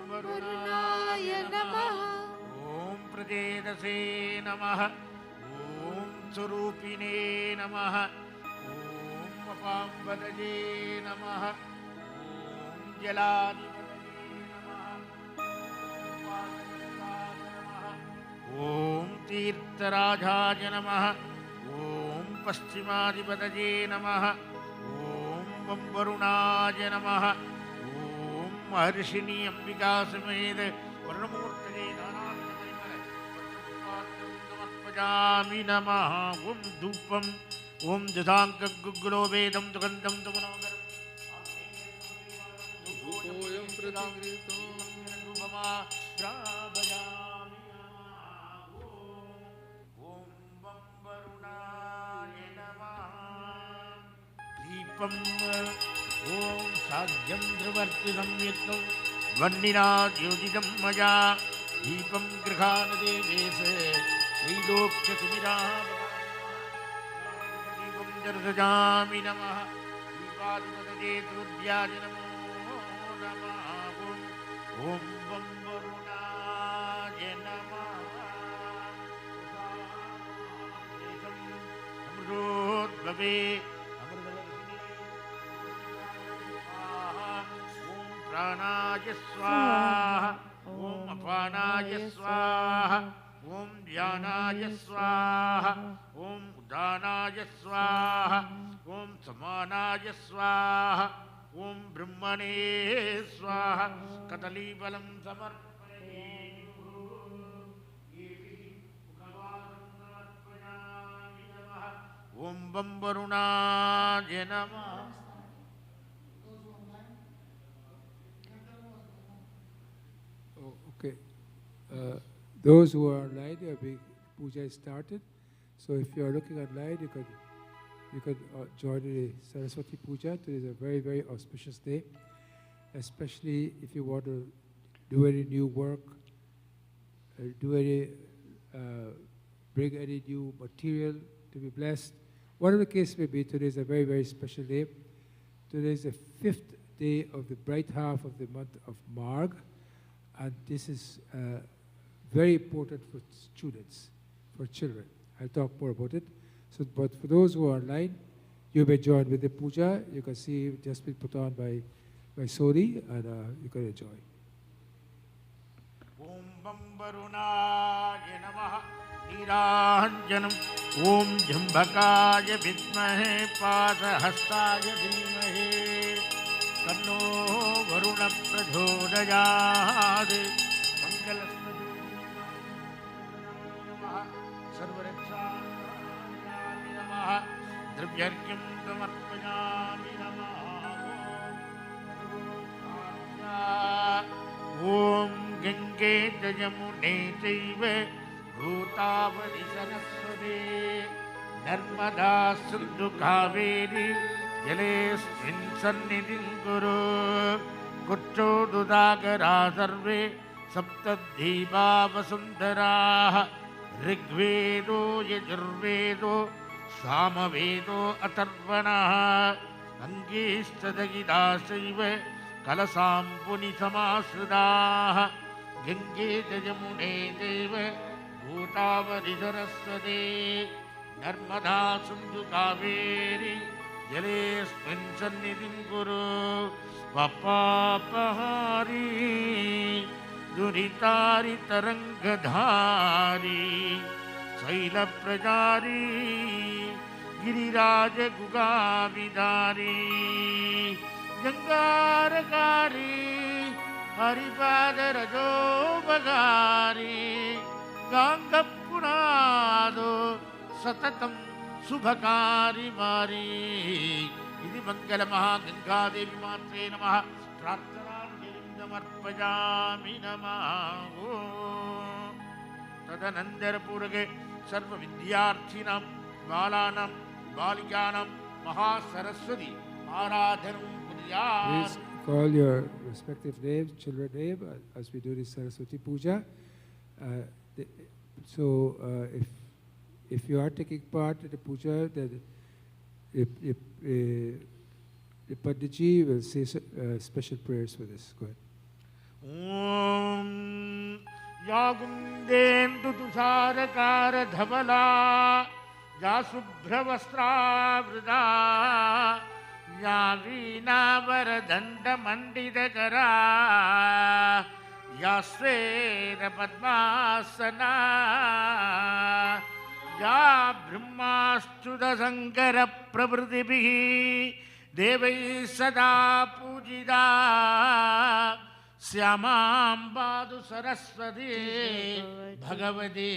वरुणाय नमः। ॐ प्रजेदसे नमः। ॐ स्वरूपिणे नमः। ॐ अपाम्बदये नमः। ॐ जलाधिपतये नमः। ॐ तीर्थराजाय नमः। ॐ पश्चिमाधिपतये नमः। ॐ वरुणाय नमः। ॐ महर्षिणी अंबिका समेत वर्णमूर्तये समर्पयामि नमः। ॐ धूपम् ॐ दधाङ्गुग्गुलो वेदं दुगन्धं दुमनोदरम् धूपोऽयं प्रतिगृहीतो श्रावयामि नमः। ॐ वं वरुणाय नमः। दीपम् ॐ साध्यं ध्रुवर्तिनं यत्नो वह्निना द्योतितं मया दीपं गृहानदेवेश त्रैलोक्यसुमिरादीपं दर्शयामि नमः। दीपाधिपतये सूर्याय नमो नमः। ॐ वं वरुणाय नमः। अमृतोद्भवे प्राणाय स्वाहा। ॐ अपानाय स्वाहा। ॐ ध्यानाय स्वाहा। ॐ उदानाय स्वाहा। ॐ समानाय स्वाहा। ॐ ब्रह्मणे स्वाहा। कदलीफलं समर्पयामि नमः। ॐ वं वरुणाय नमः। Okay. Those who are online, puja is started. So if you are looking online, you could join the Saraswati Puja. Today is a very, very auspicious day, especially if you want to do any new work, bring any new material to be blessed. Whatever the case may be, today is a very, very special day. Today is the 5th day of the bright half of the month of Marg. And this is very important for students, for children. I'll talk more about it. So, but for those who are online, you may join with the puja. You can see it just been put on by Sori, and you can enjoy. Om Vam Varunaya Namaha Niranjanam Om Jambakaya Vidmahe Padahastaya Dhimahe Tanno Varuna Prachodayad Mangalasmadu Namaha Sarvarakshaya Namaha Dravyarkyam Tamarpayami Namaha Om Gange Yamune Chaiva Bhutavadi Saraswati Narmada Sindhu Kaveri Jalesmin Sannidhin Guru Kuchodudagara Sarve Saptadhiva Vasundara Rigvedo Yajurvedo Samavedo Atharvana Angistadagida Saiva Kalasam Punisamasradaha Gange Jayamune Deva Bhutavadi Saraswati Narmada Sindhu Kaveri Jalesmin Sannidhin Guru Papapahari Duritari Tarangadhari Saila Prajari Giriraja Gugavidari Gangarakari Haripada Rajo Bagari Gangapurado Satatam Subhakari Mari Idi Mangala Maha Ganga Devi Matre Namaha Prarthananjalim Namarpayami Namaha Tadanandara Purage Sarva Vidyarthinam Balanam Balikanam Maha Saraswati Aradhanam Please call your respective names, children name, as we do this Saraswati Puja. If you are taking part in the puja, then the Panditji will say special prayers for this. Go ahead. ॐ या गुन्देन्दुतुषारकारधवला या शुभ्रवस्त्रावृता या वीणावरदण्डमण्डितकरा या श्वेतपद्मासना या ब्रह्माच्युतशङ्करप्रभृतिभिः देवैः सदा पूजिता श्यामां पातु सरस्वती भगवती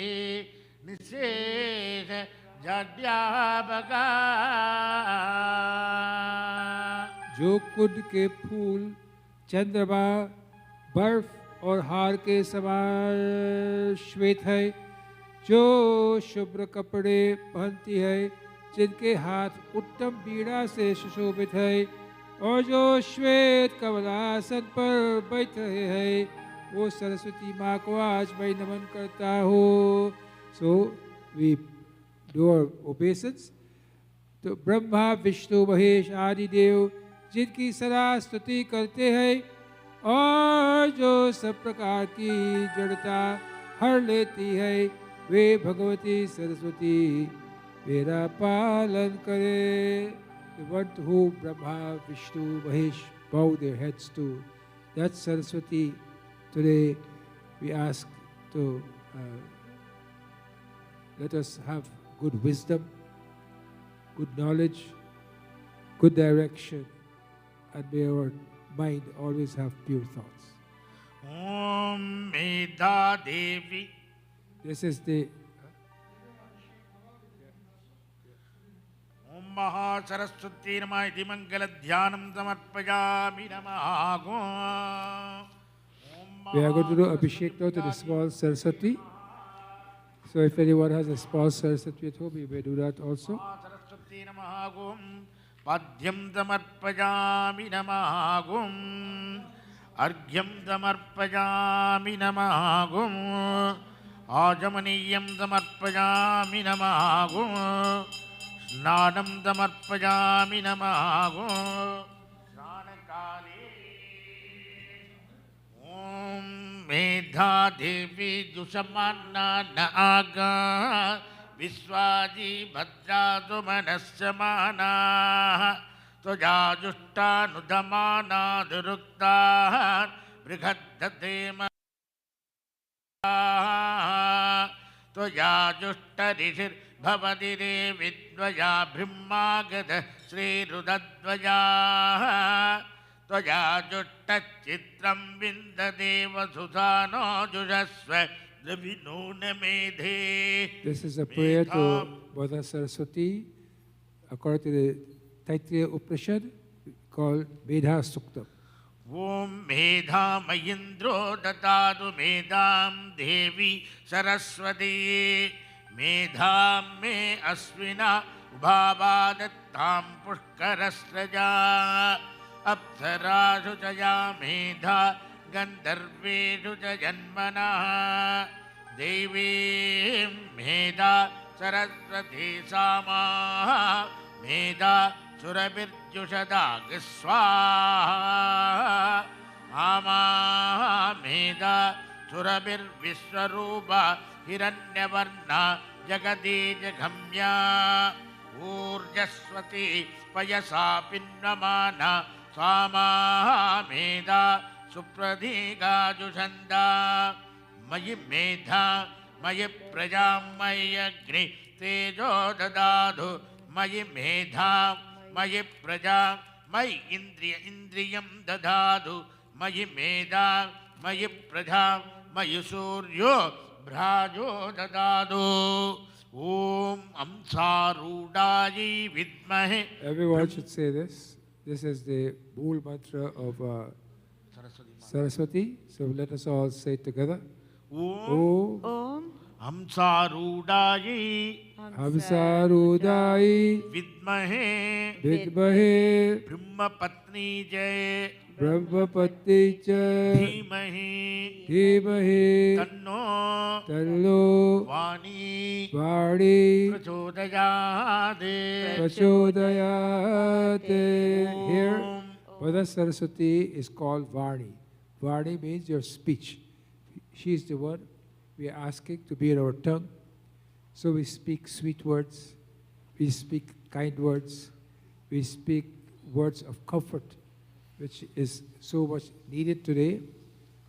निषेध जाड्यापका। जो कुंड के फूल चंद्रमा बर्फ और हार के समान श्वेत है, जो शुभ्र कपड़े पहनती है, जिनके हाथ उत्तम बीड़ा से सुशोभित है, और जो श्वेत कमलासन पर बैठ रहे हैं, वो सरस्वती माँ को आज मैं नमन करता हूँ। So we do our obeisance. तो ब्रह्मा विष्णु महेश आदि देव जिनकी सदा स्तुति करते हैं और जो सब प्रकार की जड़ता हर लेती है, वे भगवती सरस्वती मेरा पालन करे। The one to whom Brahma, Vishnu, Mahesh bow their heads to, that's Saraswati. Today we ask to let us have good wisdom, good knowledge, good direction, and may our mind always have pure thoughts. Om Medha Devi. This is the Mahasaraswati नमः इति मंगलध्यानं समर्पयामि नमः। We are going to do Abhishek now to the small Saraswati. So if anyone has a small Saraswati at home, you may do that also. Saraswati नमः गुम पाद्यं समर्पयामि नमः गुम अर्घ्यं समर्पयामि नमः गुम आचमनीयं समर्पयामि नमः गुम स्नानं समर्पयामि नमः गुम स्नानकाले ॐ मेधा देवी दुषमाना न आगा विश्वाजी भद्रा सुमनस्यमाना त्वजाजुष्टानुदमाना दुरुक्तान् बृहद्दते त्वजाजुष्टऋषिर्भवति रे विद्वया ब्रह्मागत श्रीरुदद्वया त्वजाजुष्टचित्रं विन्ददेव सुधानो जुषस्व द्रविणो न मेधे। This is a prayer to Mother Saraswati according to the Taittiriya Upanishad called Medha Suktam. ॐ मेधा मयिन्द्रो ददातु मेधां देवी सरस्वती मेधां मे अश्विना उभावा दत्तां पुष्करस्रजा अप्सरासु च या मेधा गन्धर्वेषु च जन्मना देवीं मेधा सरस्वती सामा मेधा सुरभिर्जुषदा स्वाहा आमा मेधा सुरभिर्विश्वरूपा हिरण्यवर्णा जगदीजगम्या ऊर्जस्वती पयसा पिन्वमाना सामा मेधा सुप्रधिगाजुषन्दा मयि मेधा मयि प्रजा मयि अग्नि तेजो ददातु मयि मेधा मयि प्रजा मयि इंद्रियं ददातु मयि मेधा मयि प्रजा मयि सूर्यो भ्राजो ददातु ओम अंसारूढ़ायै विद्महे। Everyone should say this. This is the Mool mantra of Saraswati. So let us all say it together. Om Hamsarudayi Hamsarudai Vidmahe Vidmahe Brahmapatni Jai Brahmapati Cha Dhimahi Dhimahi Tanno Vani Prachodayate Prachodayate. Here Mother Saraswati is called Vani. Varni means your speech. She is the one we are asking to be in our tongue. So we speak sweet words, we speak kind words, we speak words of comfort, which is so much needed today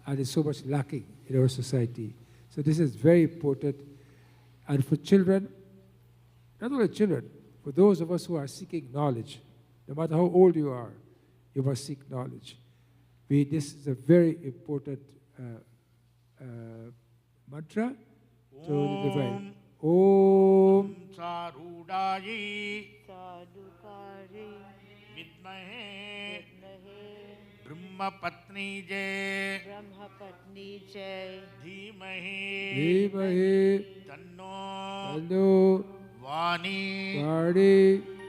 and is so much lacking in our society. So this is very important. And for children, not only children, for those of us who are seeking knowledge, no matter how old you are, you must seek knowledge. This is a very important mantra to the divine. Om Sarudai Sadukari Vidmahe Vidmahe Brahma Patni Jai Brahma Patni Jai Dhimahi Dhimahi Tanno Tanno Vani Varni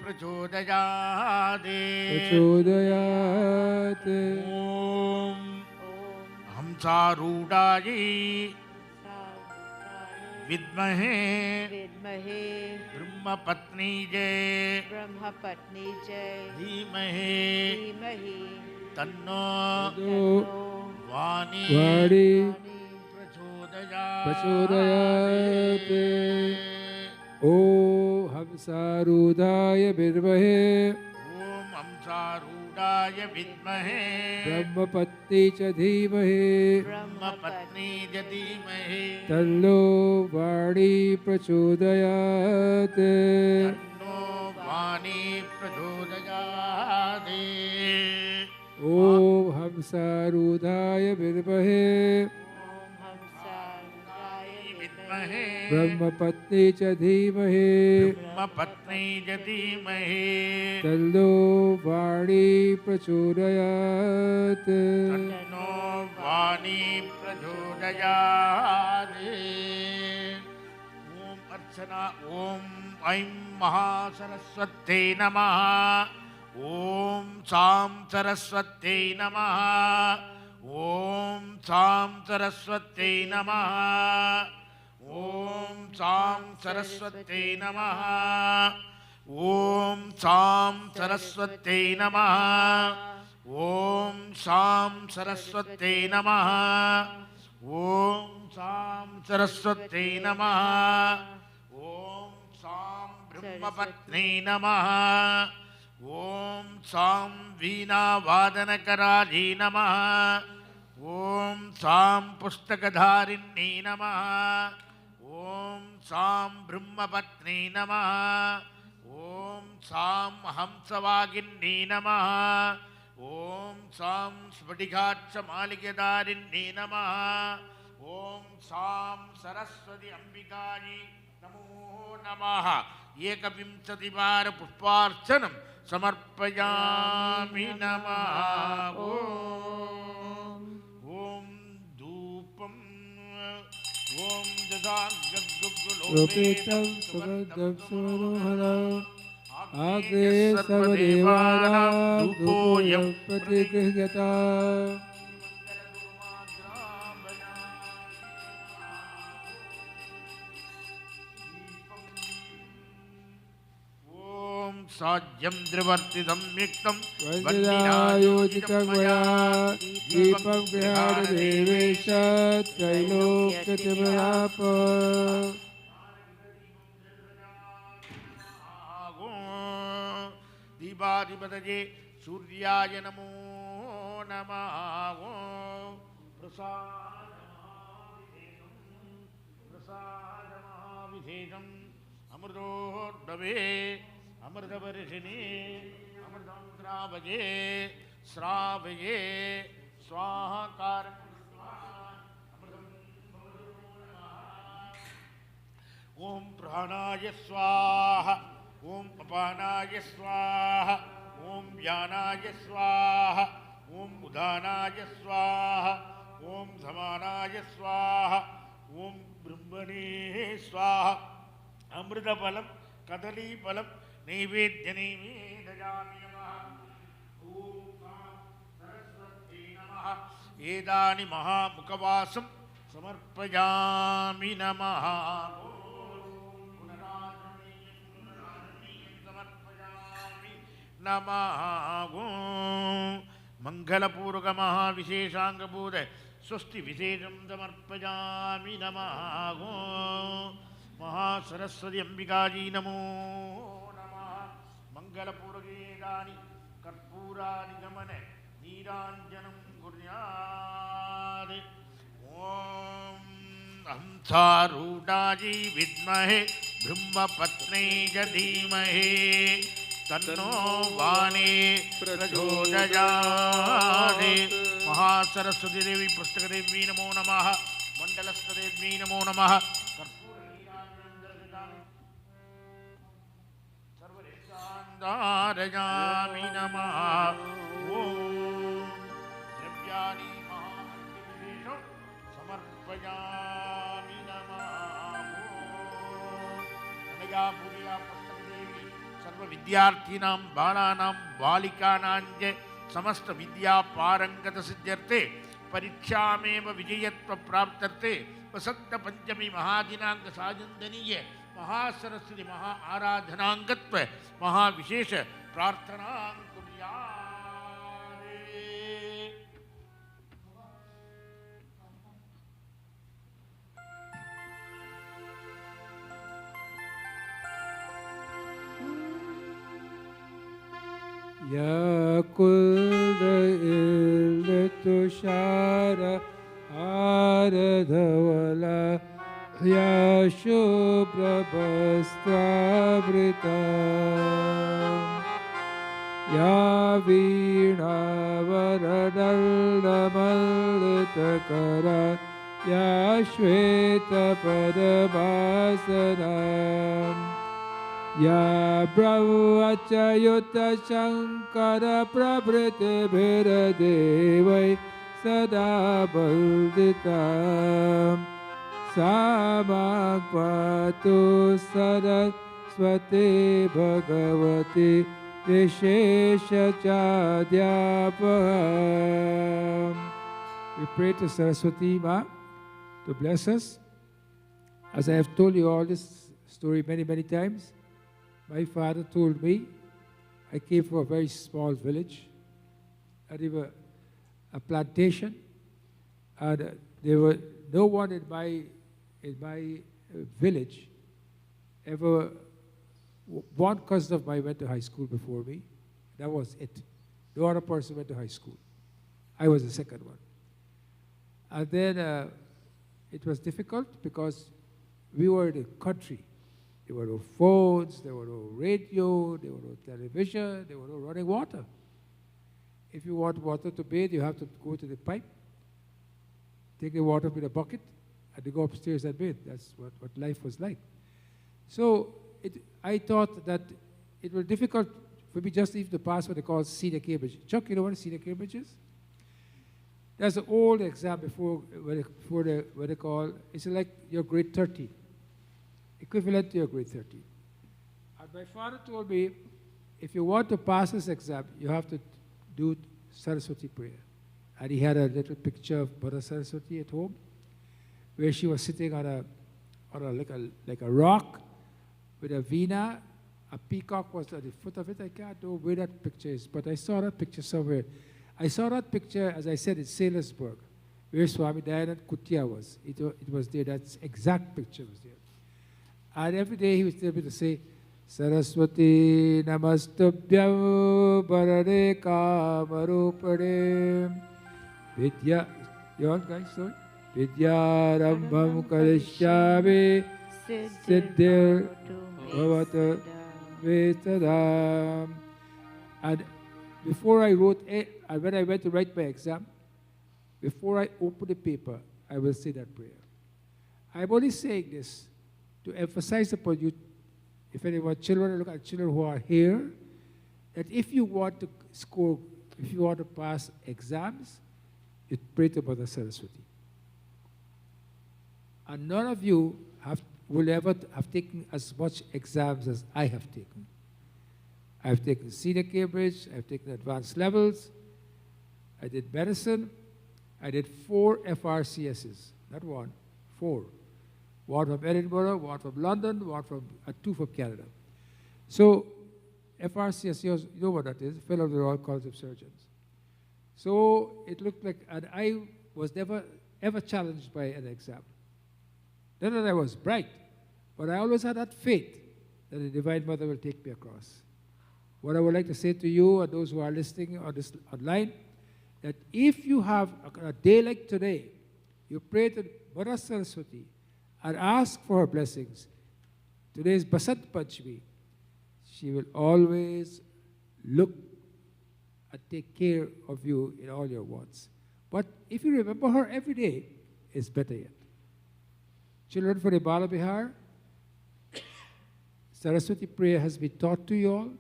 Prachodayade Prachodayate Om Om Hamsarudai Sadukari Vidmahe Vidmahe Brahma Patni Jai Brahma Patni Jai Dhimahi Dhimahi Tanno Tanno Vani Varni Prachodayate Om Hamsarudaya Vidmahe Om Hamsarudaya Vidmahe Brahma Patni Cha Dhimahi Brahma Patni Jadimahe Tanno Varni Prachodayate Tanno Vani Prachodayate Om Hamsarudaya Vidmahe Om Hamsarudaya Vidmahe Brahma Patni Cha Dhimahi Brahma Patni Jadimahe Tanno Varni Prachodayate Tanno Vani Prachodayate Om Archana Om Aim Mahasaraswate Namaha Om Sam Saraswate Namaha Om Sam Saraswate Namaha Om Sam Saraswate Namaha Om Sam Saraswate Namaha Om Sam Saraswate Namaha Om Sam Saraswate Namaha Om Sam Brahmapatni Namaha Om Sam Veena Vadanakaraji Namaha Om Sam Pustakadharini Namaha Om Sam Brahmapatni Namaha Om Sam Hamsavaginni Namaha Om Sam Spadikhacha Malikadarini Namaha Om Sam Saraswati Ambikaji Namo Namaha Ekavimsati Vara Pushparchanam Samarpayami Namaha Om Dhupam Om Rupitam Sugandham Sumarohara Agre Sarvadevara Dhupoyam Pratigrihyata Om Sajyam Drivartidam Yuktam Vandidayojitam Maya Deepam Grihada Devesha Trailokyatimrapa Dibadibadaje Suryaya Namo Namaha Prasadamavidhekam Amrutodave Amrutavarishini Amrutam Sravaje Sravaye Swahakaram Om Pranaya Swaha Om Apanaya Swaha Om Vyanaya Swaha Om Udhanaya Swaha Om Samanaya Swaha Om Brahmane Swaha Amrita Palam Kadali Palam Naivedya Naivedayami Namaha Om Saraswati Namaha Edani Maha Mukhavasam Samarpayami Namaha Namaha मंगलपूर्वक महाविशेषांगभूत स्वस्ति विशेषं समर्पयामि नमः। महासरस्वती अंबिकाजी नमो नमः। मंगलपूर्वकेदानि कर्पूरानि गमन नीराञ्जनं कुर्यात्। ओम हंसारूढायै विद्महे ब्रह्मपत्नी च धीमहि तन्नो वाणी प्रचोदयात्। महासरस्वती देवी पुस्तक देवी नमो नमः। मंडलस्थ देवी नमो नमः। सर्वदेशान्धारयामि नमः। ओम द्रव्याणि महाविशेषं समर्पयामि नमः। अनया पूजया पुस्तक देवी सर्व विद्यार्थीनां बालानां बालिकानां च समस्त विद्या पारंगत सिद्ध्यर्थे परीक्षामेव विजयत्व प्राप्त्यर्थे वसंत पंचमी महादिनांक साजन्दनीय महासरस्वती महा आराधनांगत्व महाविशेष प्रार्थना कुर्यात्। Yakulda tushara aradhavala Yashubhrabhastravrita Ya veena varadaldamallitakara Ya shveta padabhasanam Ya Brahmachayuta Shankara Prabhriti Bhiradevai Sada Balditam Samakpatu Saraswati Bhagavati Vishesha Chadyapaham. We pray to Saraswati Ma to bless us. As I have told you all this story many, many times, my father told me, I came from a very small village, and they were a plantation, and there were no one in my village ever. One cousin of mine went to high school before me. That was it. No other person went to high school. I was the second one. And then it was difficult because we were in the country. There were no phones, there were no radio, there were no television, there were no running water. If you want water to bathe, you have to go to the pipe, take the water with a bucket, and to go upstairs and bathe. That's what life was like. So I thought that it was difficult for me just even to pass what they call senior Cambridge. Chuck, you know what a senior Cambridge is? That's an old exam before what they call, it's like your grade 13. Equivalent to your grade 13. And my father told me, if you want to pass this exam, you have to do Saraswati prayer. And he had a little picture of Mother Saraswati at home, where she was sitting on like a rock with a veena. A peacock was at the foot of it. I can't know where that picture is, but I saw that picture somewhere. I saw that picture, as I said, in Salisbury, where Swami Dayanand Kutia was. It was there. That exact picture was there. And every day he would tell me to say, Saraswati namastubhyam varade kamarupade vidya. You all guys, sorry? Vidya rambham karishyami siddhir bhavata vetadam. And before I wrote, and when I went to write my exam, before I open the paper, I will say that prayer. I'm only saying this to emphasize upon you, if anyone, children, look at children who are here, that if you want to score, if you want to pass exams, you pray to Mother Saraswati. And none of you will ever have taken as much exams as I have taken. I've taken senior Cambridge, I've taken advanced levels, I did medicine, I did 4 FRCSs, not 1, 4. 1 from Edinburgh, 1 from London, 2 from Canada. So FRCS, you know what that is, Fellow of the Royal College of Surgeons. So it looked like, and I was never ever challenged by an exam. Not that I was bright, but I always had that faith that the Divine Mother will take me across. What I would like to say to you and those who are listening on this online, that if you have a day like today, you pray to Mother Saraswati and ask for her blessings. Today is Vasant Panchami. She will always look and take care of you in all your wants. But if you remember her every day, it's better yet. Children, for the Bala Bihar, Saraswati prayer has been taught to you all.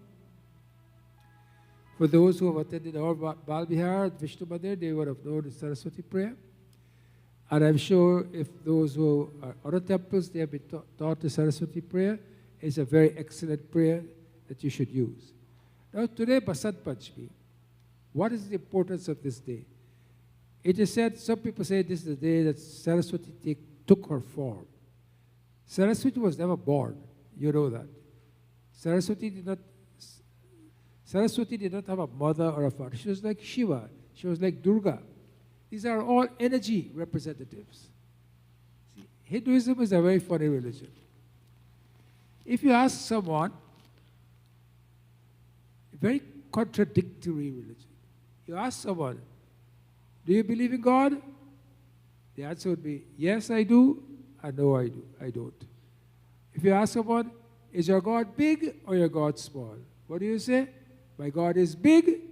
For those who have attended our Bal Bihar at Vishnu Mandir, they would have known the Saraswati prayer. And I'm sure if those who are other temples, they have been taught the Saraswati prayer. It's a very excellent prayer that you should use. Now today, Vasant Panchami. What is the importance of this day? It is said, some people say this is the day that Saraswati took her form. Saraswati was never born. You know that. Saraswati did not have a mother or a father. She was like Shiva. She was like Durga. These are all energy representatives. See, Hinduism is a very funny religion. If you ask someone, a very contradictory religion. You ask someone, do you believe in God? The answer would be, yes, I do, and no, I don't. If you ask someone, is your God big or your God small? What do you say? My God is big,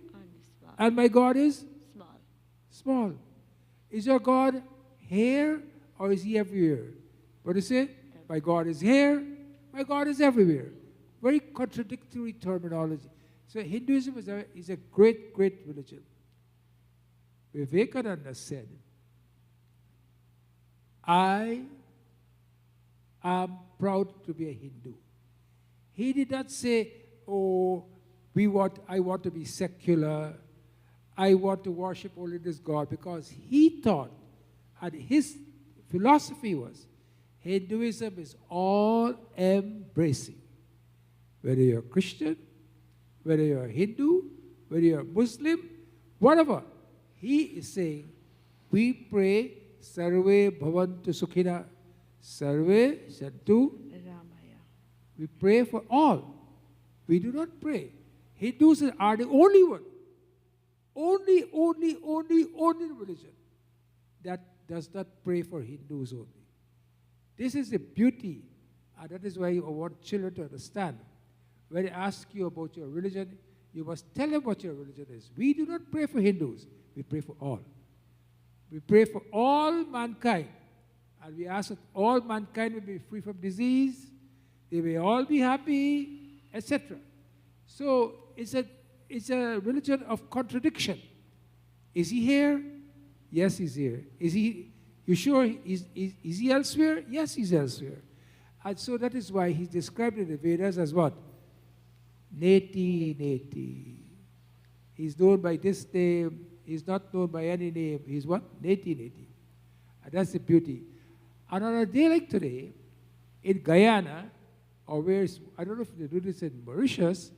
and my God is small. Is your God here or is he everywhere? What do you say? My God is here, my God is everywhere. Very contradictory terminology. So Hinduism is a great, great religion. Vivekananda said, I am proud to be a Hindu. He did not say, oh, I want to be secular. I want to worship only this God, because he thought, and his philosophy was, Hinduism is all embracing. Whether you're Christian, whether you're a Hindu, whether you're a Muslim, whatever. He is saying, we pray, Sarve Bhavantu Sukhina, Sarve Santu. Ramaya. We pray for all. We do not pray. Hindus are the only one. Only religion that does not pray for Hindus only. This is the beauty, and that is why I want children to understand. When they ask you about your religion, you must tell them what your religion is. We do not pray for Hindus. We pray for all. We pray for all mankind. And we ask that all mankind will be free from disease, they may all be happy, etc. So it's a religion of contradiction. Is he here? Yes, he's here. You sure is he elsewhere? Yes, he's elsewhere. And so that is why he's described in the Vedas as what? Neti, Neti. He's known by this name. He's not known by any name. He's what? Neti, Neti. And that's the beauty. And on a day like today, in Guyana, or I don't know if they do this in Mauritius,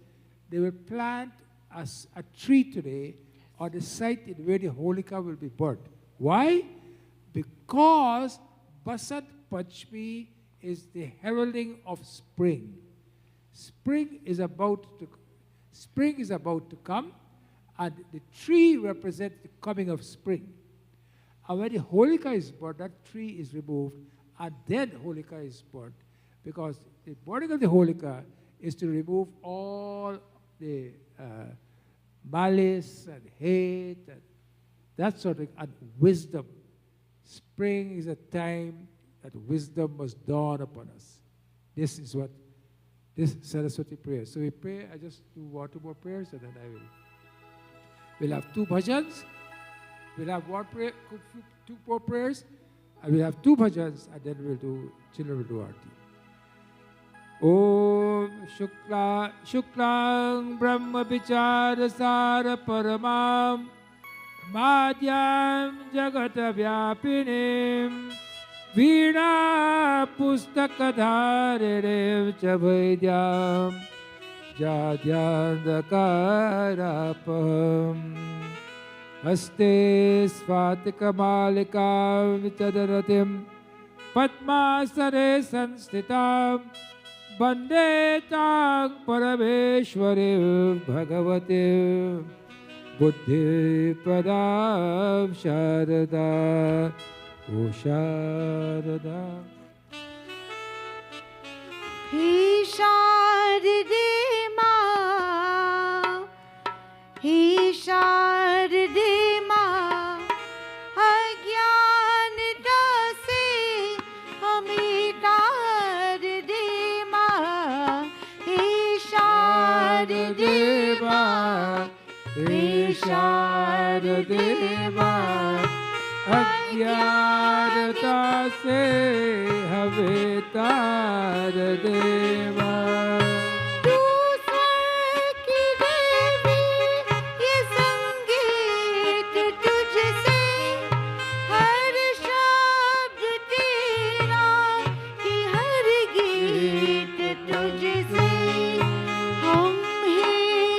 they will plant a tree today on the site in where the Holika will be burnt. Why? Because Vasant Panchami is the heralding of spring. Spring is about to come, and the tree represents the coming of spring. And when the Holika is burnt, that tree is removed, and then Holika is burnt. Because the burning of the Holika is to remove all the malice and hate and that sort of, and wisdom. Spring is a time that wisdom must dawn upon us. This is what this Saraswati prayer. So we pray. I just do one, two more prayers, and then we'll have two bhajans. We'll have one prayer, two more prayers, and we'll have two bhajans, and then children will do arti. Om Shuklang Brahma Vichara Sara Paramam Madhyam Jagata Vyapinim Veena Pustakadharirev Chavaidyam Jadyandakarapam हस्ते स्वातिकमालिकां वितदरतिं पद्मासने संस्थितां वन्दे तां परमेश्वरीं भगवतीं बुद्धिप्रदां शारदा ओ शारदा। हे शारदे माँ, हे शारदे माँ, अज्ञानता से हमें तार दे माँ। हे शारदे माँ, हे शारदे माँ, अज्ञानता से हमें तार दे माँ। तू स्वर्ग की देवी, ये संगीत तुझसे, हर शब्द तेरा, कि हर गीत तुझसे। हम हैं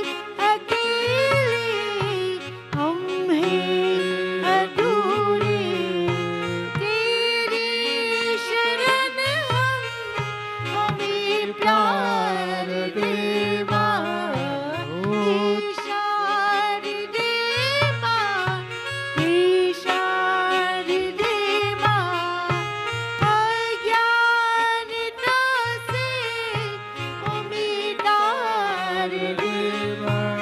अकेले, हम हैं अधूरे, तेरी शरण हमें प्यार दे माँ। हे शारदे माँ, हे शारदे माँ, अज्ञानता से हमें तार दे माँ।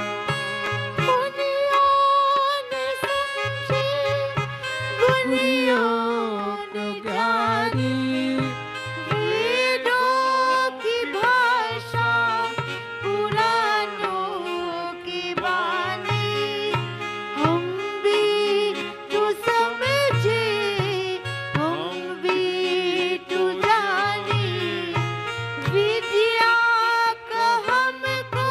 बुनियाद समझे, बुनियाद ज्ञानी, वेदों की भाषा, पुराणों की वाणी, हम भी तो समझे, हम भी तो जाने, विद्या का हमको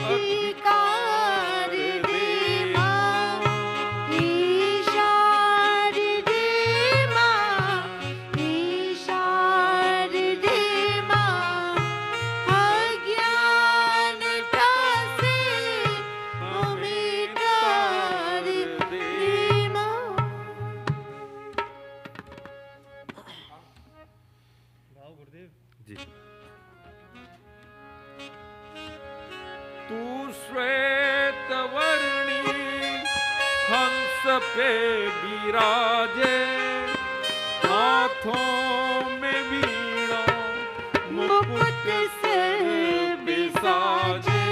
अधिकार दे माँ। हे शारदे माँ, हे शारदे माँ, अज्ञानता से हमें तार दे माँ। जी। तू श्वेत वर्णी हंस पे विराजे, हाथों में वीणा मुकुट से बिसाजे,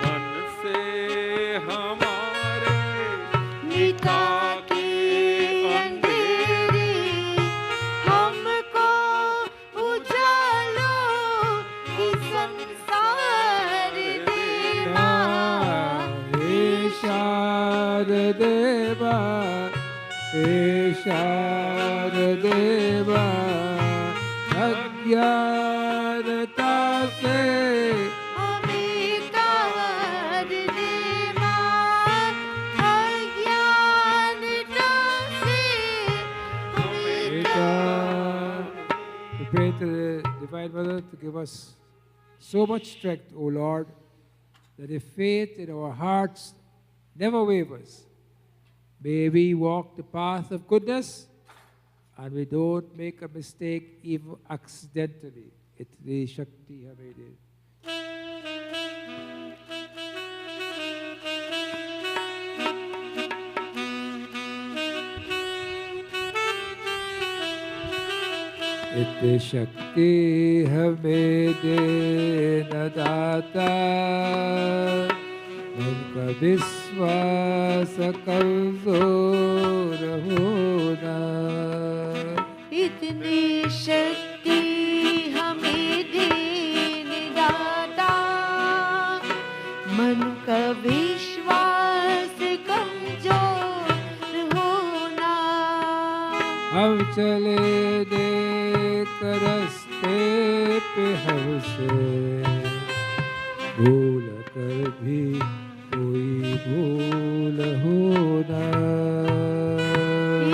मन से हमारे निता के अंधेरे, हमको उजालो की संसार दे माँ। हे शारदे माँ, हे शारदे माँ, अज्ञानता से हमें तार दे माँ। अज्ञानता से हमें We pray to the Divine Mother to give us so much strength, O Lord, that the faith in our hearts never wavers. May we walk the path of goodness and we don't make a mistake even accidentally. Itni Shakti hame de. इतनी शक्ति हमें देना दाता, मन का विश्वास कमजोर होना। इतनी शक्ति हमें देने दाता, मन का विश्वास कमजोर होना। हम चले नेक रास्ते पे हमसे, भूल कर भी कोई भूल होना।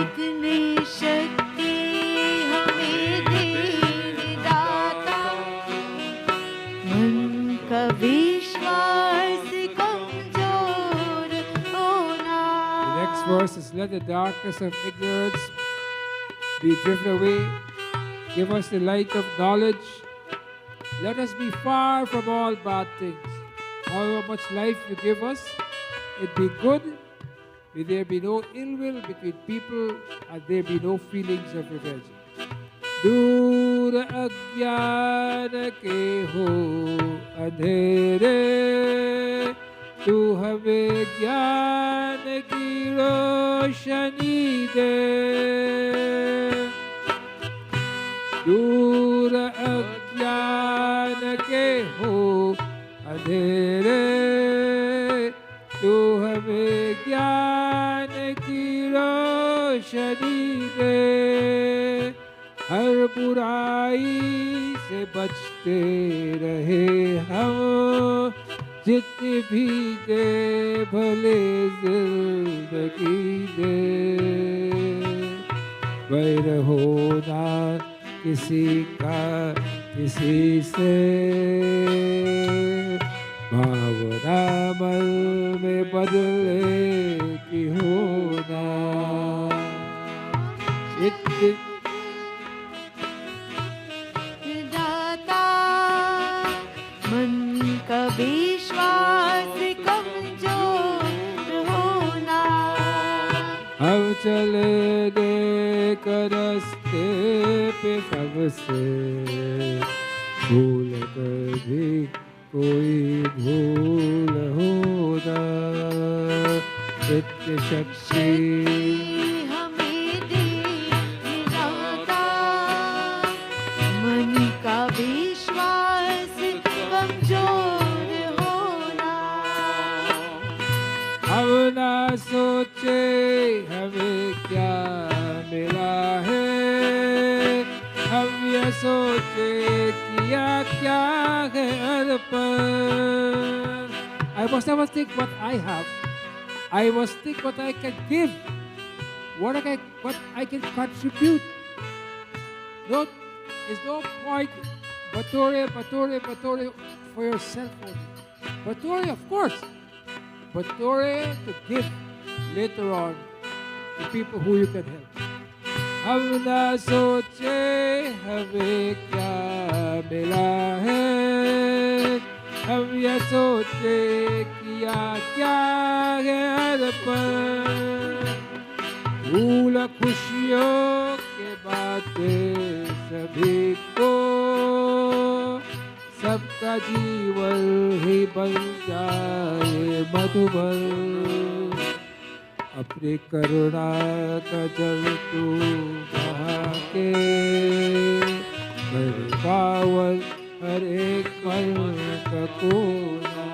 इतनी शक्ति हमें देने दाता, मन का विश्वास कमजोर होना। the darkness of ignorance be driven away. Give us the light of knowledge. Let us be far from all bad things. However much life you give us, it be good. May there be no ill will between people, and there be no feelings of revenge. दूर अज्ञान के हो अंधेरे, तू हमें ज्ञान की रोशनी दे। दूर अज्ञान के हो अंधेरे, तू हमें ज्ञान की रोशनी दे। हर बुराई से बचते रहे हम, जितनी भी दे भले जिंदगी दे। वैर होना किसी का किसी से, भावना मन में बदले की होना। का विश्वास कमजोर होना। हम चले नेक रास्ते पे सबसे, भूल कर भी कोई भूल होना। नित्य शक्ति हमें दे दाता, मन का विश्वास कमजोर होना। हम ना सोचे हमें क्या मिला है, हम ये सोचे किया क्या है अर्पण। I must never think what I have. I must think what I can give, what I can contribute. No, there's no point Batore for yourself only. Batore, of course. Batore to give later on to people who you can help. हम ना सोचे हमें क्या मिला है, हम ये सोचे किया क्या है अर्पण। भूल खुशियों के बातें सभी को, सबका जीवन ही बन जाए मधुबन। अपनी करुणा का जल तू बहा के, मेरे पावन हर एक पल का कोना।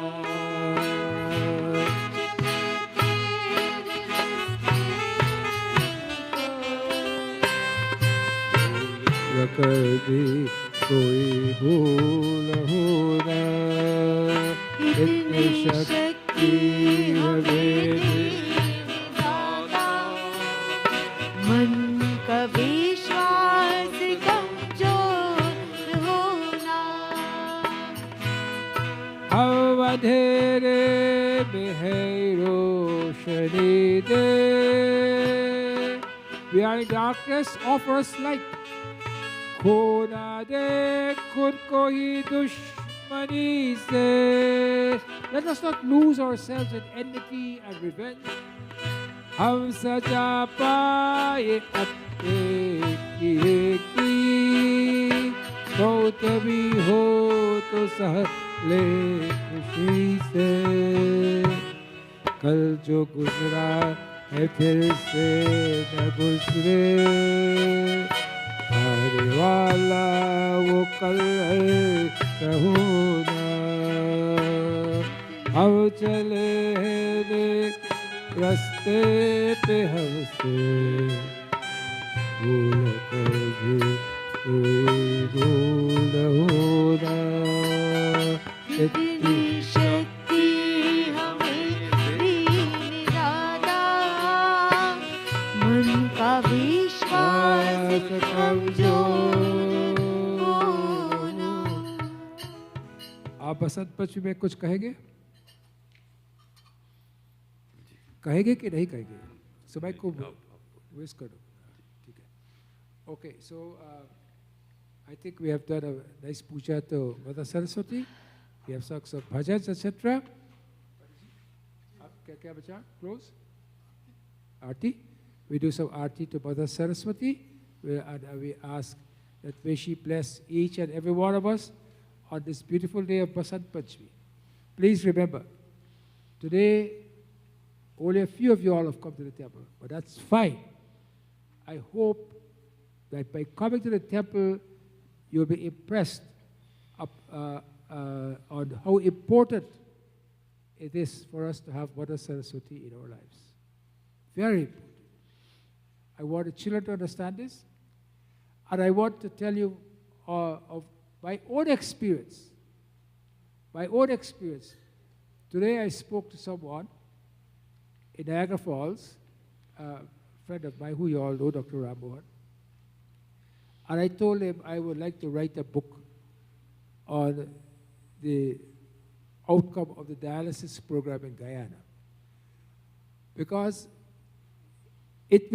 कर भी कोई भूल होना, इतनी शक्ति हमें दाता। मन का विश्वास कमजोर होना। हम अंधेरे में है रोशनी दे। We are in darkness, offer us light. खोना दे खुद को ही दुश्मनी से। Let us not lose ourselves in enmity and revenge. हम सजा पाए अपने किए की, मौत भी हो तो सह ले खुशी से। कल जो गुजरा है फिर से न गुजरे, आने वाला वो कल है कहूना। हम चले हैं रास्ते पे हमसे, भूल कर भी कोई भूल होना। इतनी शक्ति हमें दीन दाता, मन का विश्वास कमजोर होना। आप बसंत पंचमी में कुछ कहेंगे? कहेंगे कि नहीं कहेंगे? समय को out. वेस्ट कर दो ठीक है okay so I think we have done a nice puja to Mother Saraswati we have sung some bhajans etc क्या क्या बचा close Aarti we do some aarti to Mother Saraswati and we ask that may she bless each and every one of us on this beautiful day of Vasant Panchami. Please remember, today only a few of you all have come to the temple, but that's fine. I hope that by coming to the temple, you'll be impressed on how important it is for us to have Mother Saraswati in our lives. Very important. I want the children to understand this, and I want to tell you of my own experience. My own experience. Today I spoke to someone in Niagara Falls, a friend of mine who you all know, Dr. Rammohan, and I told him I would like to write a book on the outcome of the dialysis program in Guyana. Because it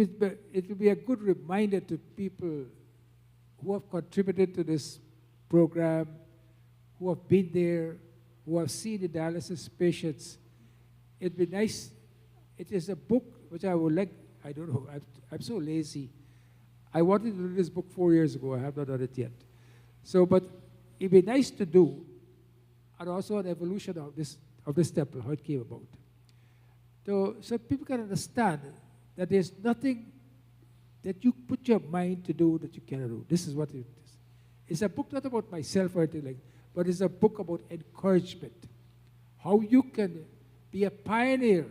will be a good reminder to people who have contributed to this program, who have been there, who have seen the dialysis patients. It'd be nice. It is a book which I would like, I don't know, I'm so lazy. I wanted to do this book 4 years ago. I have not done it yet. So, but it'd be nice to do, and also an evolution of this temple, how it came about. So people can understand that there's nothing that you put your mind to do that you cannot do. This is what it is. It's a book not about myself or anything like that, but it's a book about encouragement. How you can be a pioneer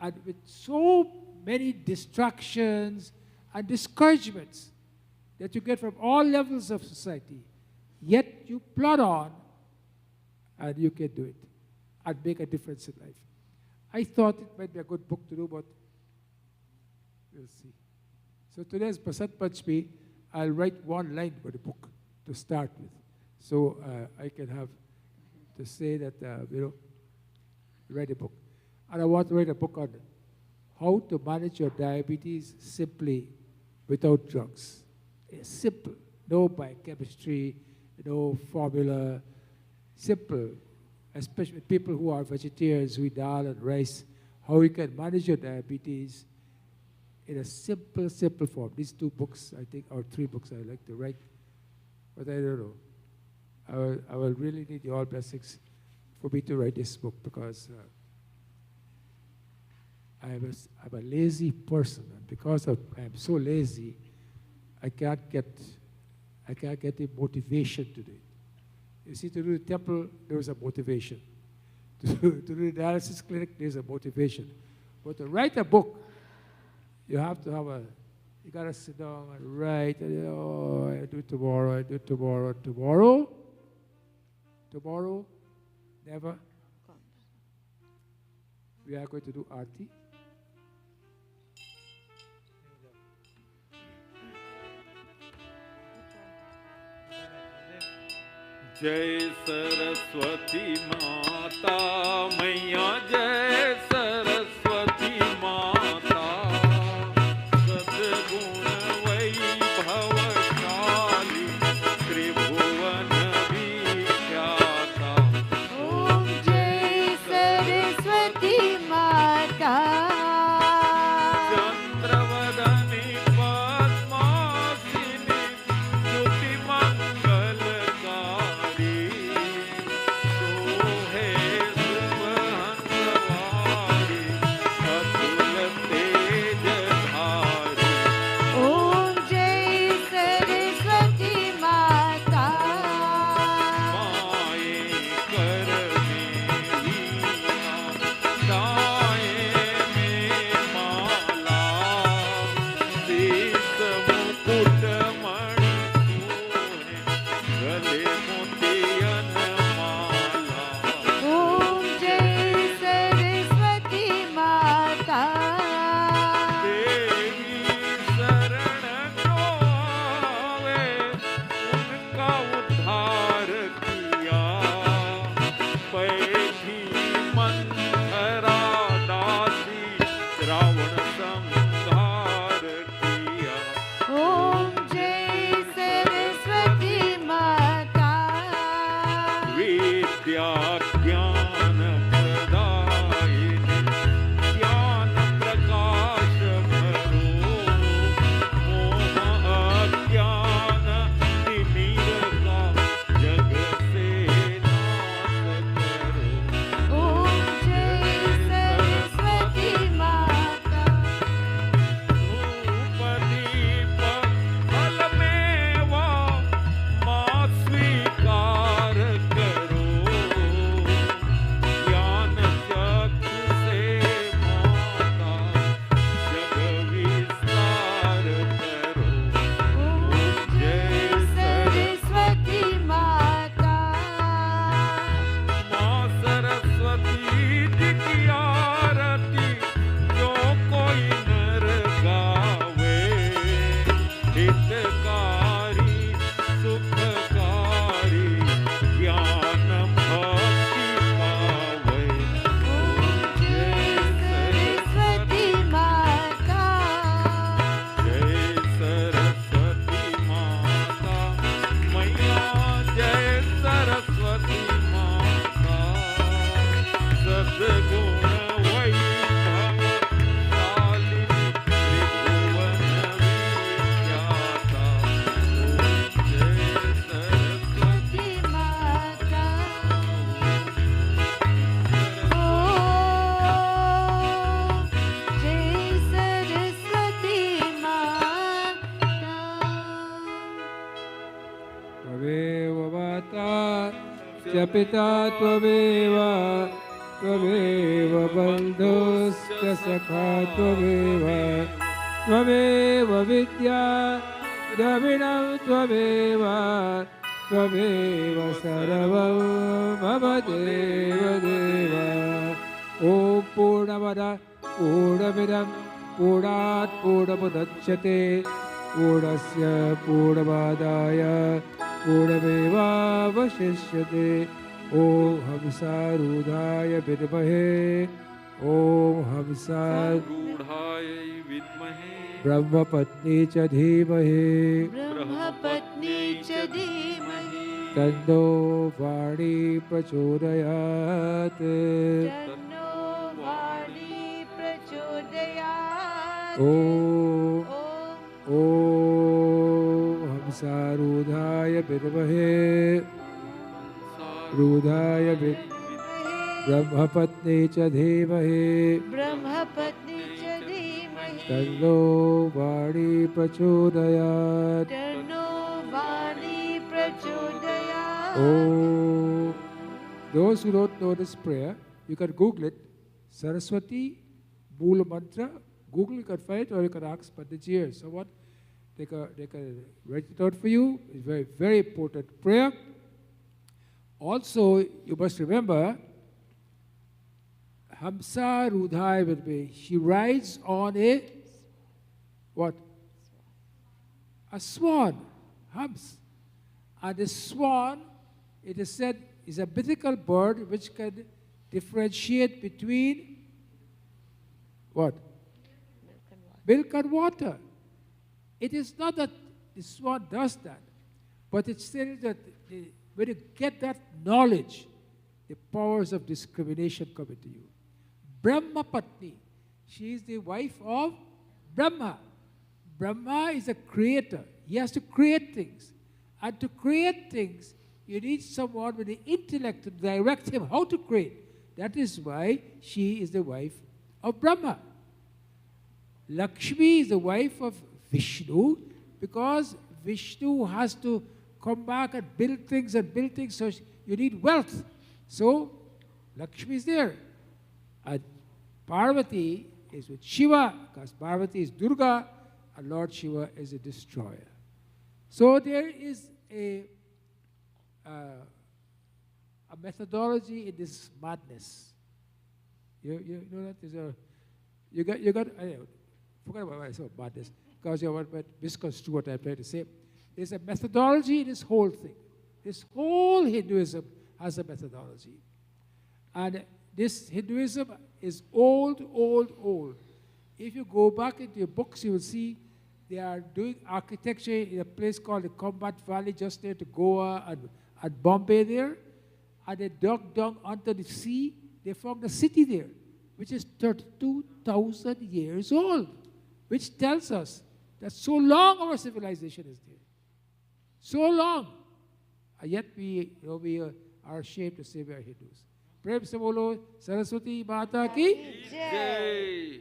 and with so many distractions and discouragements that you get from all levels of society, yet you plod on and you can do it and make a difference in life. I thought it might be a good book to do, but we'll see. So today's Vasant Panchami. I'll write one line for the book to start with. So I can have to say that, write a book. And I want to write a book on how to manage your diabetes simply without drugs. It's simple. No biochemistry, no formula. Simple. Especially with people who are vegetarians, who eat dal and rice. How you can manage your diabetes in a simple form. These 2 books, I think, or 3 books I like to write, but I don't know. I will really need your all blessings for me to write this book because I'm a lazy person, and because I'm so lazy, I can't get the motivation to do it. You see, to do the temple, there was a motivation. To do the dialysis clinic, there's a motivation. But to write a book, you have to have you got to sit down and write, and, I do it tomorrow, I do it tomorrow. Tomorrow, never. We are going to do Aarti. जय सरस्वती माता मैया जय सरस्वती माता सद्गुण वैभवशाली त्रिभुवन विख्याता ॐ जय सरस्वती माता चंद्रवदनी पद्मासिनी स्तुतिमंगलकारी सोहे शुभहंसवारी अतुल तेजधारी ॐ जय सरस्वती माता माये कर में लीना दाए में माला च पिता त्वमेव त्वमेव बन्धुश्च सखा त्वमेव त्वमेव विद्या द्रविणं त्वमेव त्वमेव सर्वं मम देव देव ॐ पूर्णमदः पूर्णमिदं पूर्णात् पूर्णमुदच्यते पूर्णस्य पूर्णमादाय पूर्णमेवावशिष्यते ॐ हंसारूढाय विद्महे ॐ रूढाय विद्महे ब्रह्मपत्नी च धीमहि ब्रह्मपत्नी च धीमहि तन्नो वाणी प्रचोदयात् तन्नो वाणी प्रचोदयात् ॐ ॐ ॐ हंसारूढाय विद्महे रूढाय ब्रह्मपत्नी च धीमहि ब्रह्मपत्नी च धीमहि तन्नो वाणी प्रचोदयात् तन्नो वाणी प्रचोदयात् Oh, those who don't know this prayer, you can Google it. Saraswati Moola Mantra. Google, you can find it, or you can ask Panditji or someone. They can write it out for you. It's very, very important prayer. Also, you must remember, Hamsa Rudhai with me. She rides on a what? A swan. Hams. And the swan, it is said, is a mythical bird which can differentiate between what? Milk and water. It is not that the swan does that, but it's still that when you get that knowledge, the powers of discrimination come into you. Brahma Patni, she is the wife of Brahma. Brahma is a creator. He has to create things. And to create things, you need someone with the intellect to direct him how to create. That is why she is the wife of Brahma. Lakshmi is the wife of Vishnu because Vishnu has to come back and build things, so you need wealth. So Lakshmi is there. And Parvati is with Shiva because Parvati is Durga and Lord Shiva is a destroyer. So there is a methodology in this madness. You know that there's a you got forget about what I said about madness because you want to misconstrue what I'm trying to say. There's a methodology in this whole thing. This whole Hinduism has a methodology, and this Hinduism is old. If you go back into your books, you will see. They are doing architecture in a place called the Combat Valley, just near to Goa and Bombay there. And they dug down onto the sea. They found a city there, which is 32,000 years old, which tells us that so long our civilization is there. So long. And yet we are ashamed to say we are Hindus. Prem se bolo Saraswati Mata ki. Jai.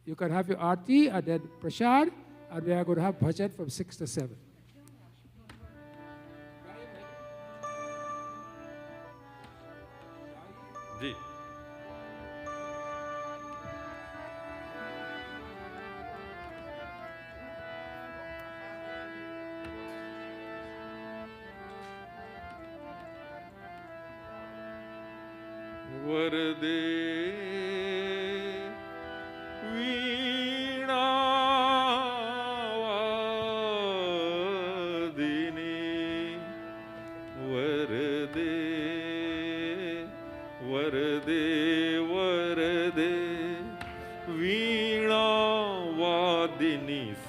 You can have your arti and then prasad, and we are going to have bhajan from 6 to 7. Ji. Varade वीणावादिनी वरदे वरदे वरदे वीणावादिनी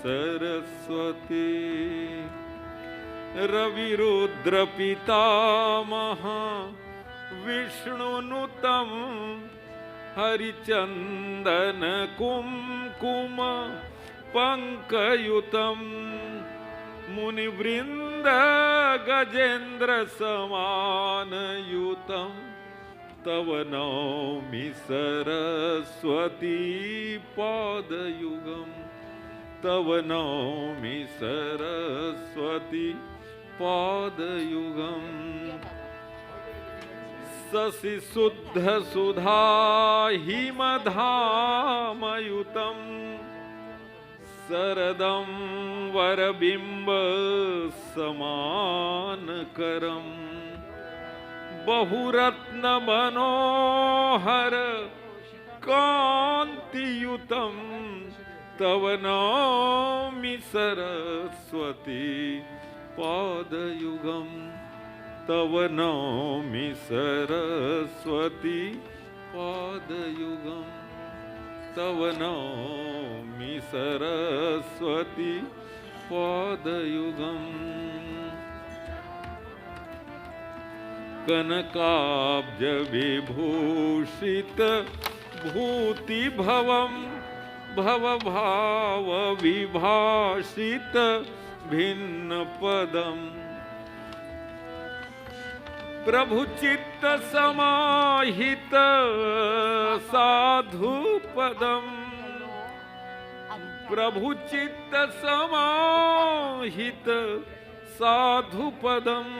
सरस्वती रविरुद्रपितामह विष्णुनुतं हरिचन्दन कुमकुम पङ्कयुतं मुनिवृन्द गजेन्द्र समानयुतं तव नौमि सरस्वती पादयुगं तव नौमि सरस्वती पादयुगम् शशि शुद्ध सुधा हिमधामयुतम् शरदं वरबिम्ब समानकरम् बहुरत्न मनोहर कान्तियुतं तव नौमि सरस्वती पादयुगम् तव नौमि सरस्वती पादयुगम् तव नौमि सरस्वती पादयुगम् कनकाब्ज विभूषित भूतिभवं भवभाव विभाषित भिन्न पदम् प्रभु चित्त समाहित साधु पदम् प्रभु चित्त समाहित साधु पदम्